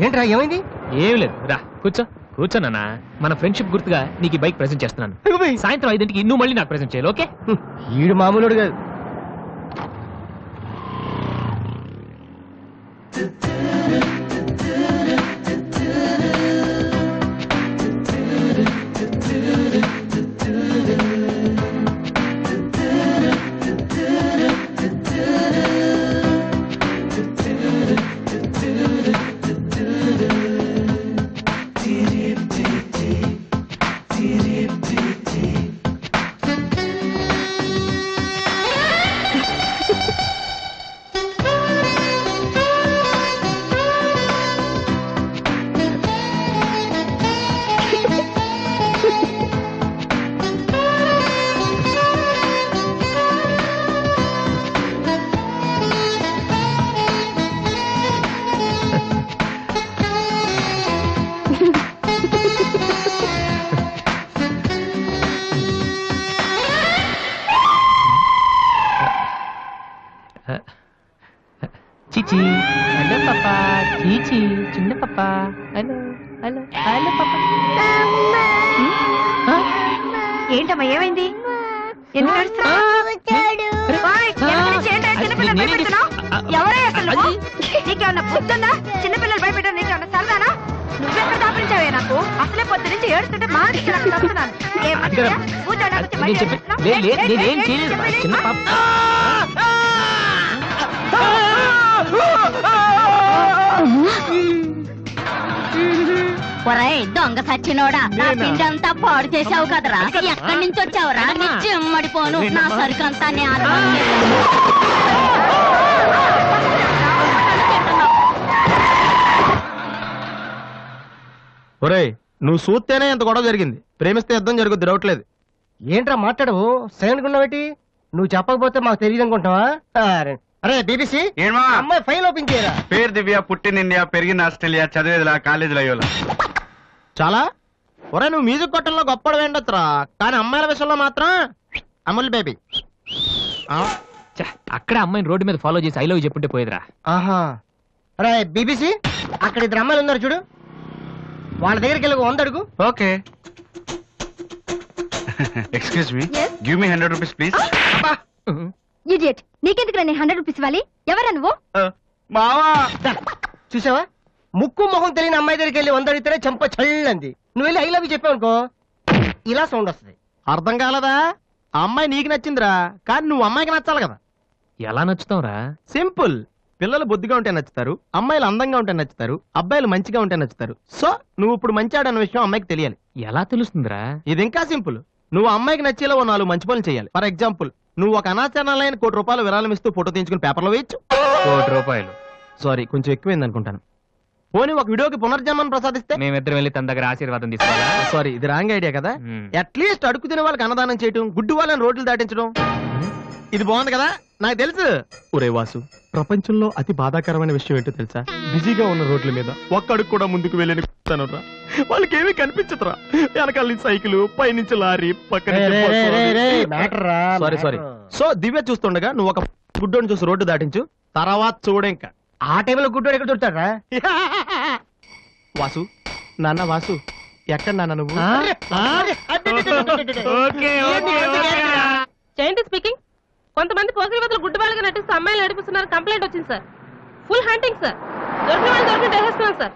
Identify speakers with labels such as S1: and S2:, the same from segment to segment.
S1: ఏంట్రా ఏమైంది?
S2: ఏం లేదు, రా కూర్చో. కూర్చోనా, మన ఫ్రెండ్షిప్ గుర్తుగా నీకు బైక్ ప్రెజెంట్ చేస్తున్నాను. సాయంత్రం 5ంటికి నువ్వు మళ్ళీ నాకు ప్రెజెంట్ చేయాలి, ఓకే?
S1: ఈడు మామూలుడు కాదు.
S2: చీచి, హలో పాపా. చీచి, చిన్న పాపా. హలో హలో హలో పాపా.
S3: ఏంటమ్మా ఏమైంది? ఎందుకు ఎవరే అసలు? నీకేమన్నా బుద్ధుందా? చిన్నపిల్లలు భయపెట్టారు, నీకేమన్నా సరదానా? నువ్వెక్కడ దాపించావే నాకు? అసలే పొద్దు నుంచి ఏడుస్తుంటే మా వస్తున్నాను.
S4: ఒరేయ్ దొంగ సచ్చినోడా, నా పిండి అంతా పాడు చేసావు కదరా. ఎక్కడి నుంచి వచ్చావురా? నీ చెమ్మడిపోను, నా సరుకంతా
S5: ఒరేయ్, నువ్వు చూస్తేనే ఎంత గొడవ జరిగింది. ప్రేమిస్తే యుద్ధం జరుగుద్ది, డౌట్ లేదు.
S1: ఏంట్రా మాట్లాడవు? సైలెంట్ ఉన్నావేటి? నువ్వు చెప్పకపోతే మాకు తెలియదు అనుకుంటావా? అరే బీబీసీ, అమ్మాయి ఫైల్ ఓపెన్ చేయరా.
S6: పేరు దివ్య, పుట్టిన ఇండియా, పెరిగిన ఆస్ట్రేలియా, చదివేదిలా కాలేజీలో అయ్యోలా.
S5: చాలా ఒరే, నువ్వు మ్యూజిక్ కొట్టంలో గొప్పడు వేండొచ్చురా, కానీ అమ్మాయిల విషయంలో మాత్రం అమూల్ బేబీ.
S2: అక్కడ అమ్మాయిని రోడ్డు మీద ఫాలో చేసి ఐ లవ్ చెప్పుంటే పోయేదిరా.
S1: ఆహా. అరే బీబీసీ, అక్కడ 2 అమ్మాయిలు ఉన్నారు చూడు, వాళ్ళ దగ్గరికి వెళ్ళి 100 అడుగు.
S6: Okay. Excuse me, give me 100 rupees please.
S3: Idiot, నీకెందుకు రా 100 రూపీస్ ఇవ్వాలి? ఎవరా నువ్వు?
S6: మావా,
S1: చూసావా, ముక్కు మొహం తెలియని అమ్మాయి దగ్గరికి వెళ్ళి 100 అడిగితేనే చెంప చల్లంది. నువ్వు వెళ్ళి ఐ లవ్ యూ చెప్పావు అనుకో, ఇలా సౌండ్ వస్తుంది.
S5: అర్థం కాలదా? ఆ అమ్మాయి నీకు నచ్చిందిరా, కానీ నువ్వు అమ్మాయికి నచ్చాలి కదా.
S2: ఎలా నచ్చుతావురా?
S5: సింపుల్. పిల్లలు బొద్దుగా ఉంటే నచ్చుతారు, అమ్మాయిలు అందంగా ఉంటే నచ్చుతారు, అబ్బాయిలు మంచిగా ఉంటే నచ్చుతారు. సో నువ్వు ఇప్పుడు మంచివాడన్న విషయం అమ్మాయికి తెలియాలి.
S2: ఎలా తెలుస్తుందిరా?
S5: ఇది ఇంకా సింపుల్. నువ్వు అమ్మాయికి నచ్చేలా 4 మంచి పనులు చేయాలి. ఫర్ ఎగ్జాంపుల్, నువ్వు ఒక అనాచరణలైన ₹1 కోటి విరాళం ఇస్తూ ఫోటో తీయించుకుని పేపర్లో వేయచ్చు.
S2: ₹1 కోటి?
S5: సారీ, కొంచెం ఎక్కువైంది అనుకుంటాను. పోనీ ఒక వీడియోకి పునర్జన్మను ప్రసాదిస్తే
S2: మేమిద్దరం వెళ్ళి తన దగ్గర ఆశీర్వాదం తీసుకోవాలా?
S5: సారీ, ఇది రాంగ్ ఐడియా కదా. అట్లీస్ట్ అడుగు తినే వాళ్ళకి అన్నదానం చేయటం, గుడ్డు వాళ్ళని రోడ్లు దాటించడం, ఇది బాగుంది కదా. నాకు తెలుసు. ఒరే వాసు, ప్రపంచంలో అతి బాధాకరమైన విషయం ఏంటో తెలుసా? బిజీగా ఉన్న రోడ్ల మీద ఒక్క అడుగు కూడా ముందుకు వెళ్ళని వాళ్ళకి ఏమీ కనిపించదురా. వెనకాల నుంచి సైకిల్, పైనుంచి లారీ, పక్కన సారీ. సో దివ్య చూస్తుండగా నువ్వు ఒక గుడ్డోని చూసి రోడ్డు దాటించు, తర్వాత చూడ. ఇంకా
S1: ఆ టైంలో గుడ్డోడు ఎక్కడ దొరుకుతాడా?
S5: వాసు, నాన్న వాసు, ఎక్కడ నాన్న నువ్వు?
S7: జయంతి స్పీకింగ్. కొంతమంది పోకిరి వదలు గుడ్డు వాళ్ళగా నటిస్తూ అమ్మాయిలు నడిపిస్తున్నారు. కంప్లైంట్ వచ్చింది సార్. Full hunting sir. దొరికిన వాళ్ళు దొరికిన చేసేస్తున్నాం సార్.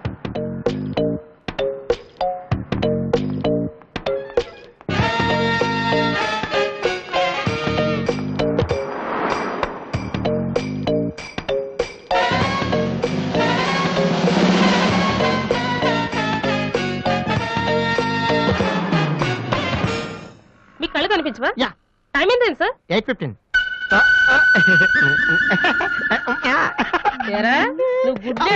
S7: మీ కళ్ళు కనిపించవా? టైం ఏంటండి సార్?
S5: 8:15.
S7: నువ్వు గుడ్డే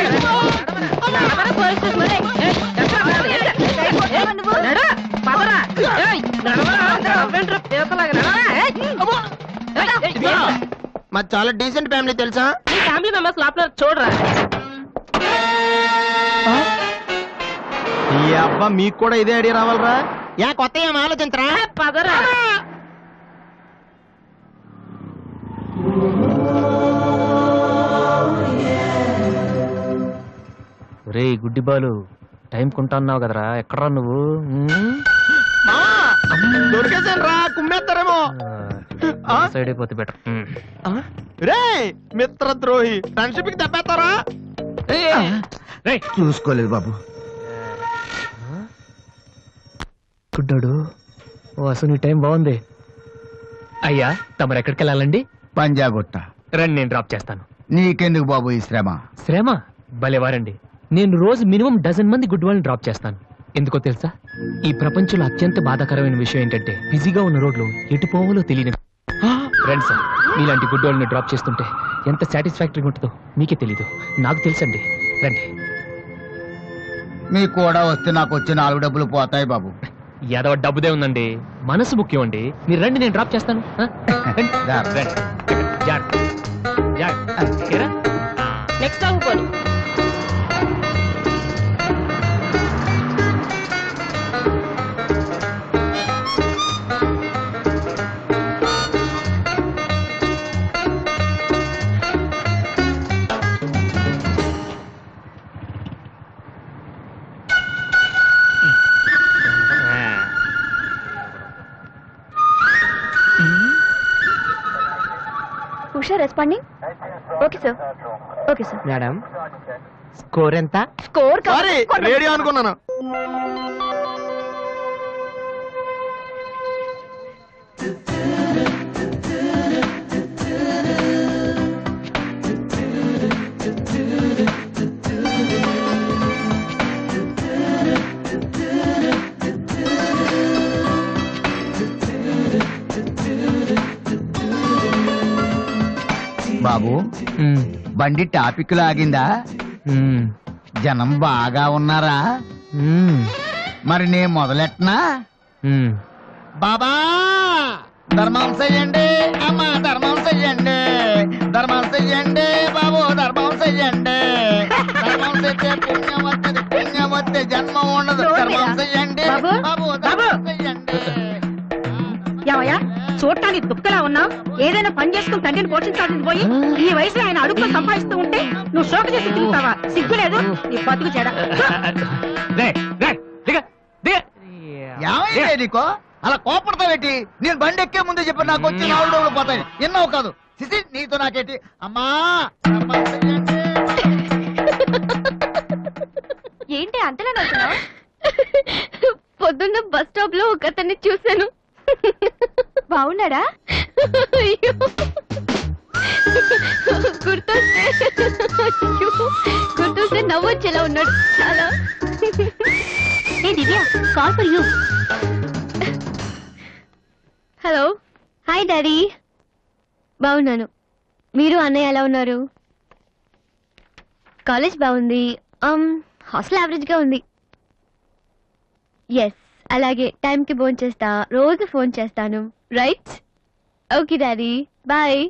S5: మరి చాలా డీసెంట్ ఫ్యామిలీ తెలుసా?
S7: ఫ్యామిలీ మెంబర్స్ లోపల చూడరా.
S5: ఈ అబ్బా మీకు కూడా ఇదే ఐడియా రావాలరా? కొత్త ఏం ఆలోచించరా?
S7: పదరా.
S2: రే గుడ్డి బాలు టైం కొంటున్నావు కదరా ఎక్కడరా నువ్వు
S5: దొరికేసాను రా, కుమ్మేస్తారేమో.
S2: సైడ్ అయిపోతే బెటర్.
S5: రే మిత్రద్రోహి, ఫ్రెండ్షిప్ కి దెబ్బేస్తారా?
S1: చూసుకోలేదు బాబు.
S2: గుడ్డాడు అసలు నీ టైం బాగుంది. అయ్యా తమరు ఎక్కడికి వెళ్ళాలండి?
S8: పంజాగుట్ట.
S2: రండి నేను డ్రాప్ చేస్తాను.
S8: నీకెందుకు బాబు ఈ శ్రమ?
S2: శ్రమ భలేవారండి. నేను రోజు మినిమం డజన్ మంది గుడ్ వాళ్ళని డ్రాప్ చేస్తాను. ఎందుకో తెలుసా? ఈ ప్రపంచంలో అత్యంత బాధాకరమైన విషయం ఏంటంటే బిజీగా ఉన్న రోడ్లు ఎటు పోవాలో తెలియని. రండి సార్, మీలాంటి గుడ్ వాళ్ళని డ్రాప్ చేస్తుంటే ఎంత సాటిస్ఫాక్టరీగా ఉంటుందో మీకే తెలీదు, నాకు తెలుసండి. రండి.
S8: మీకు కూడా వస్తే నాకు వచ్చే 4 డబ్బులు పోతాయి బాబు.
S2: ఏదో డబ్బుదే ఉందండి, మనసు ముఖ్యం అండి. మీరు రండి, నేను డ్రాప్ చేస్తాను. రండి. రండి. జాగ్రత్త. జాగ్రత్త. ఏరా?
S7: నెక్స్ట్ ఆగిపోను.
S3: Usha responding. Okay sir. Okay sir.
S1: Madam score ఎంత?
S3: స్కోర్
S5: సారీ, రేడియో అనుకున్నాను.
S8: బాబు బండి టాపిక్ లాగిందా? జనం బాగా ఉన్నారా? మరి నేను మొదలెట్టనా? బాబా ధర్మం చెయ్యండి, అమ్మా ధర్మం చెయ్యండి, ధర్మం చెయ్యండి బాబు, ధర్మం చెయ్యండి. ధర్మం చేస్తే పుణ్యం వస్తుంది, పుణ్యం వస్తే జన్మ ఉండదు. ధర్మం చెయ్యండి బాబు, ధర్మం చెయ్యండి.
S3: ఏమయ్యా చూడటానికి దుఃఖలా ఉన్నావు? ఏదైనా పని చేసుకుని తండ్రిని పోషించాల్సింది పోయి ఈ వయసులో ఆయన అడుగులో సంపాదిస్తూ ఉంటే నువ్వు శోక చేసి తిరుగుతావా? సిగ్గులేదు నీ బతుకు చెడ.
S8: ఏమైంది నీకో అలా కోపడతావేటి? నేను బండి ఎక్కే ముందే చెప్పి నాకు వచ్చి 4 డబ్బులు పోతాయి. ఎన్నో కాదు సిసి, నీతో నాకేటి? అమ్మా
S3: ఏంటి అంతలా నవ్వుతున్నావు? పొద్దున్న బస్ స్టాప్ లో ఒక అతన్ని చూశాను. బాగున్నాడా? గుర్తొస్తే నవ్వొచ్చేలా ఉన్నాడు చాలా.
S4: ఏ Divya, call for you.
S3: Hello. Hi daddy. బాగున్నాను. మీరు అన్నయ్య ఎలా ఉన్నారు? కాలేజ్ బాగుంది. హాస్టల్ యావరేజ్ గా ఉంది. ఎస్, అలాగే టైంకి ఫోన్ చేస్తా, రోజు ఫోన్ చేస్తాను. రైట్? Okay daddy, bye.